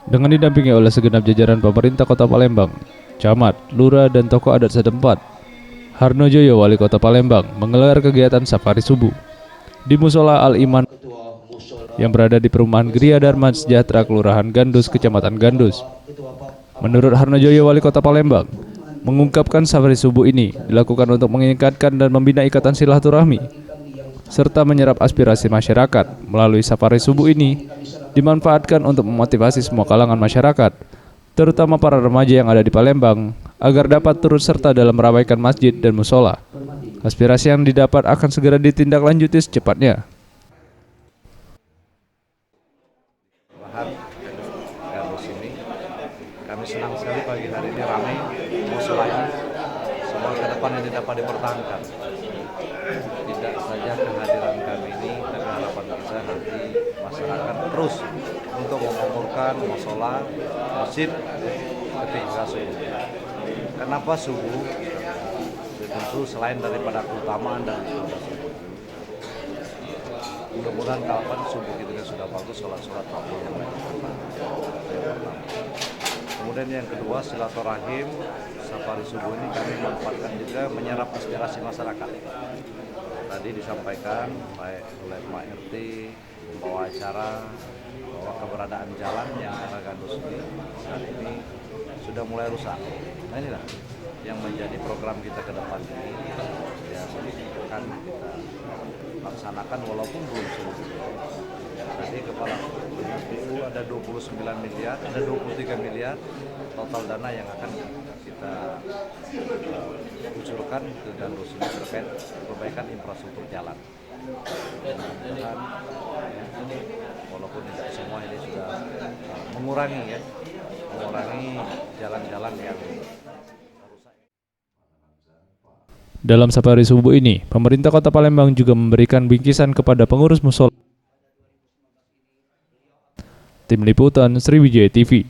Dengan didampingi oleh segenap jajaran pemerintah Kota Palembang, camat, lurah, dan tokoh adat setempat, Harnojoyo, Wali Kota Palembang, menggelar kegiatan safari subuh di Musola Al-Iman yang berada di perumahan Gria Dharma Sejahtera, Kelurahan Gandus, Kecamatan Gandus. Menurut Harnojoyo, Wali Kota Palembang, mengungkapkan safari subuh ini dilakukan untuk mengikatkan dan membina ikatan silaturahmi, serta menyerap aspirasi masyarakat. Melalui safari subuh ini dimanfaatkan untuk memotivasi semua kalangan masyarakat, terutama para remaja yang ada di Palembang, agar dapat turut serta dalam meramaikan masjid dan musola. Aspirasi yang didapat akan segera ditindaklanjuti secepatnya. Gandus ini, kami senang sekali pagi hari ini ramai musola ini. Semoga ke depan ini dapat dipertahankan. Tidak saja kehadiran kami ini, tapi harapan kita nanti masyarakat terus untuk memakmurkan musola, masjid ketika subuh. Kenapa subuh? Tentu selain daripada keutamaan dan ibadah subuh. Mudah-mudahan kapan subuh kita sudah bagus, sholat waktu yang baik. Kemudian yang kedua, silaturahim. Safari subuh ini kami manfaatkan juga menyerap aspirasi masyarakat. Tadi disampaikan baik oleh Pak RT membawa acara bahwa keberadaan jalan yang arah Gandus ini saat ini sudah mulai rusak. Nah, inilah yang menjadi program kita ke depan ini, ya akan kita laksanakan walaupun belum selesai. Tadi kepala dinas BU ada 29 miliar, ada 23 miliar total dana yang akan kita usulkan ke Gandus ini terkait perbaikan infrastruktur jalan. Dan walaupun tidak semua ini sudah mengurangi jalan-jalan yang rusak. Dalam safari subuh ini, pemerintah Kota Palembang juga memberikan bingkisan kepada pengurus musola. Tim Liputan Sriwijaya TV.